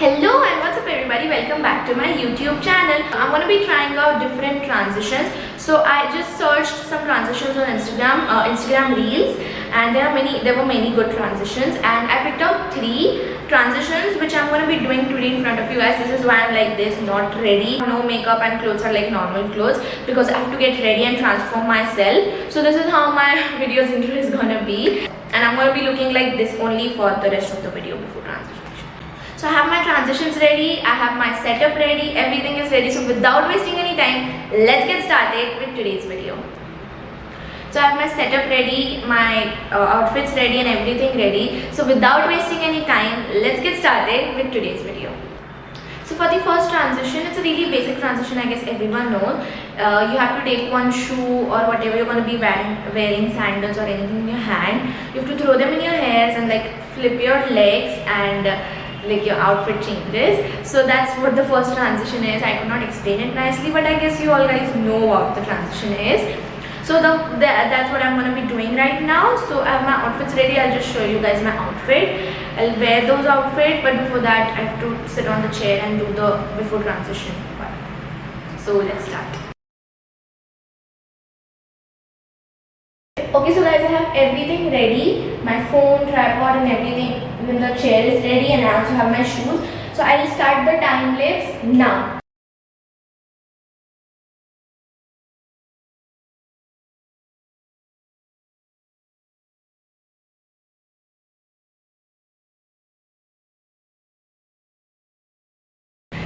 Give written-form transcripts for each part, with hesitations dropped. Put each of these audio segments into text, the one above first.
Hello and what's up everybody, welcome back to my YouTube channel. I'm going to be trying out different transitions. So I just searched some transitions on Instagram Reels, and there were many good transitions, and I picked out 3 transitions which I'm going to be doing today in front of you guys. This is why I'm like this, not ready, no makeup, and clothes are like normal clothes because I have to get ready and transform myself. So this is how my video's intro is going to be, and I'm going to be looking like this only for the rest of the video before transition. So I have my transitions ready, I have my setup ready, everything is ready. So without wasting any time, let's get started with today's video. So I have my setup ready, my outfits ready and everything ready. So without wasting any time, let's get started with today's video. So for the first transition, it's a really basic transition, I guess everyone knows. You have to take one shoe or whatever you're going to be wearing sandals or anything in your hand. You have to throw them in your hairs and like flip your legs and like your outfit changes. So that's what the first transition is. I could not explain it nicely, but I guess you all guys know what the transition is. So that's what I'm going to be doing right now. So I have my outfits ready. I'll just show you guys my outfit. I'll wear those outfits, but before that I have to sit on the chair and do the before transition part. So let's start. Okay, so guys, I have everything ready, my phone, tripod and everything. Even the chair is ready, and I also have my shoes. So I'll start the time lapse now.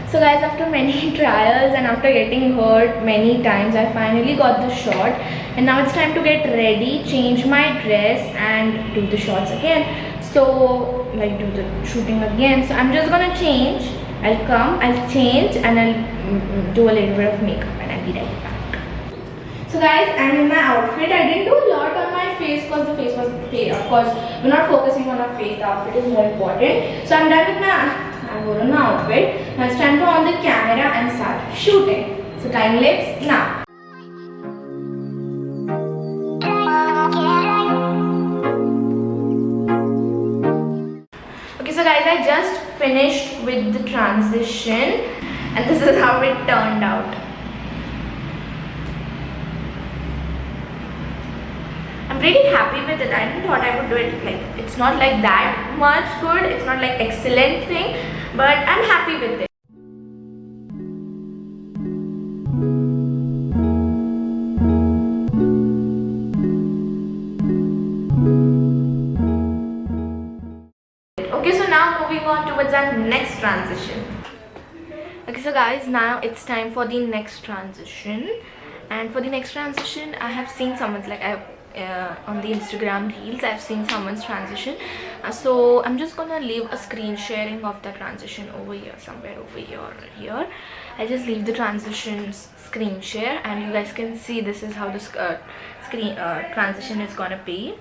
So guys, after many trials and after getting hurt many times, I finally got the shot, and now it's time to get ready, change my dress and do the shots again. So like do the shooting again. So I'm just gonna change. I'll change and I'll do a little bit of makeup and I'll be right back. So guys, I'm in my outfit. I didn't do a lot on my face because the face was, of course, we're not focusing on our face. The outfit is more important. So I'm done with I wore an outfit. Now it's time to on the camera and start shooting. So time lapse now. Okay, so guys, I just finished with the transition, and this is how it turned out. I'm pretty happy with it. I didn't thought I would do it like, it's not like that much good, it's not like excellent thing, but I'm happy with it. Okay, so now moving on towards our next transition. Okay, so guys, now it's time for the next transition, and for the next transition I have seen someone's like on the Instagram Reels, I've seen someone's transition. So I'm just gonna leave a screen sharing of the transition over here, somewhere over here or here. I just leave the transitions screen share, and you guys can see this is how the screen transition is gonna be.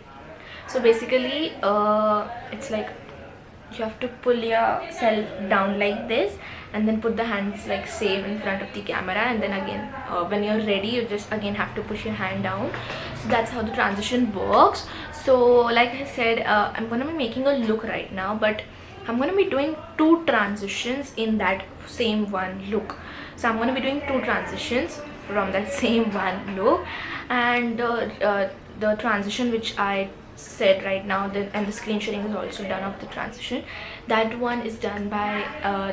So basically it's like you have to pull yourself down like this and then put the hands like same in front of the camera, and then again when you're ready you just again have to push your hand down. So that's how the transition works. So like I said, I'm gonna be making a look right now, but I'm gonna be doing 2 transitions in that same one look. So I'm gonna be doing 2 transitions from that same one look, and the transition which I said right now, and the screen sharing is also done of the transition. That one is done by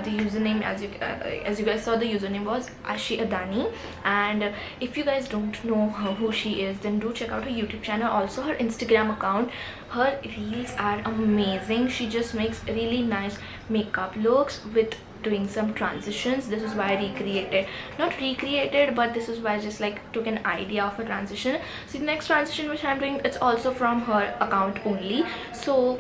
the username, as you guys saw, the username was Ashi Adani, and if you guys don't know who she is, then do check out her YouTube channel, also her Instagram account. Her reels are amazing. She just makes really nice makeup looks with doing some transitions. This is why I not recreated, but this is why I just like took an idea of a transition. So the next transition which I'm doing, it's also from her account only. So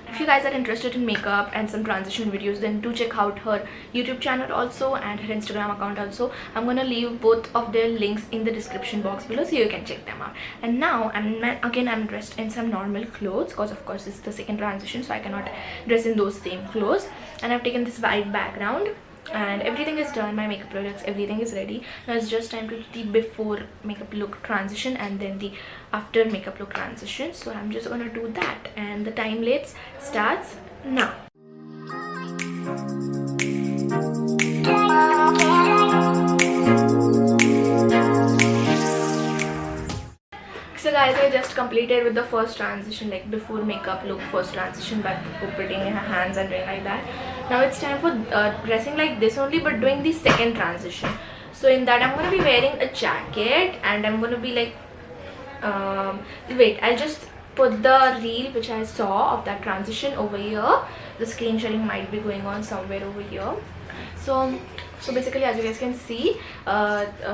if you guys are interested in makeup and some transition videos, then do check out her YouTube channel also and her Instagram account also. I'm gonna leave both of their links in the description box below so you can check them out. And now I'm dressed in some normal clothes because of course it's the second transition, so I cannot dress in those same clothes. And I've taken this white background and everything is done. My makeup products, everything is ready. Now it's just time to do the before makeup look transition and then the after makeup look transition. So I'm just gonna do that, and the time lapse starts now. guys, I just completed with the first transition, like before makeup look, first transition back to putting in her hands and doing like that. Now it's time for dressing like this only, but doing the second transition. So in that I'm going to be wearing a jacket, and I'm going to be like wait, I'll just put the reel which I saw of that transition over here. The screen sharing might be going on somewhere over here. So basically, as you guys can see,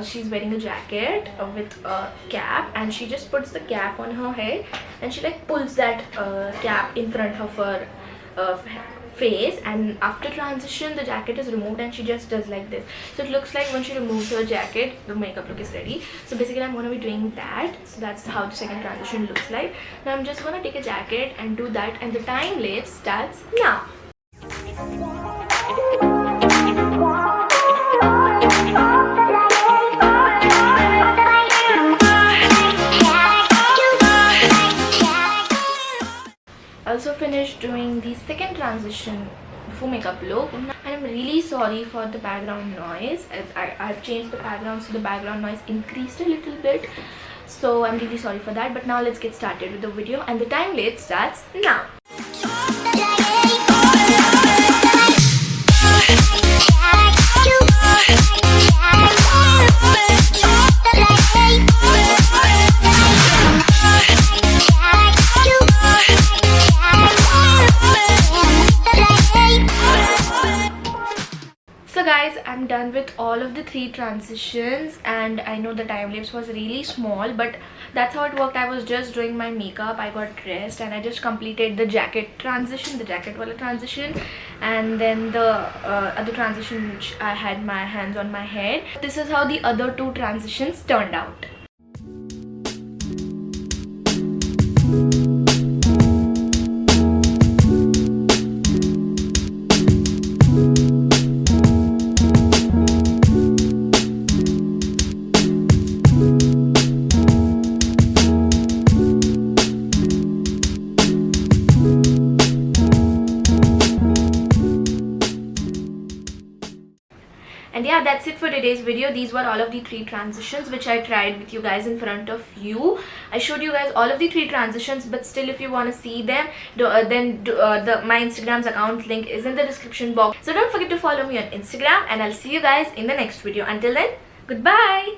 she's wearing a jacket with a cap, and she just puts the cap on her head, and she like pulls that cap in front of her face, and after transition the jacket is removed and she just does like this. So it looks like when she removes her jacket, the makeup look is ready. So basically I'm going to be doing that. So that's how the second transition looks like. Now I'm just going to take a jacket and do that, and the time lapse starts now. Also finished doing the second transition before makeup look, and I'm really sorry for the background noise. I've changed the background, so the background noise increased a little bit, so I'm really sorry for that. But now let's get started with the video, and the time lapse starts now. So guys, I'm done with all of the 3 transitions, and I know the time lapse was really small, but that's how it worked. I was just doing my makeup, I got dressed, and I just completed the jacket transition, the jacket wala transition, and then the other transition which I had my hands on my head. This is how the other 2 transitions turned out. And yeah, that's it for today's video. These were all of the 3 transitions which I tried with you guys in front of you. I showed you guys all of the 3 transitions, but still if you want to see them, my Instagram's account link is in the description box. So don't forget to follow me on Instagram, and I'll see you guys in the next video. Until then, goodbye.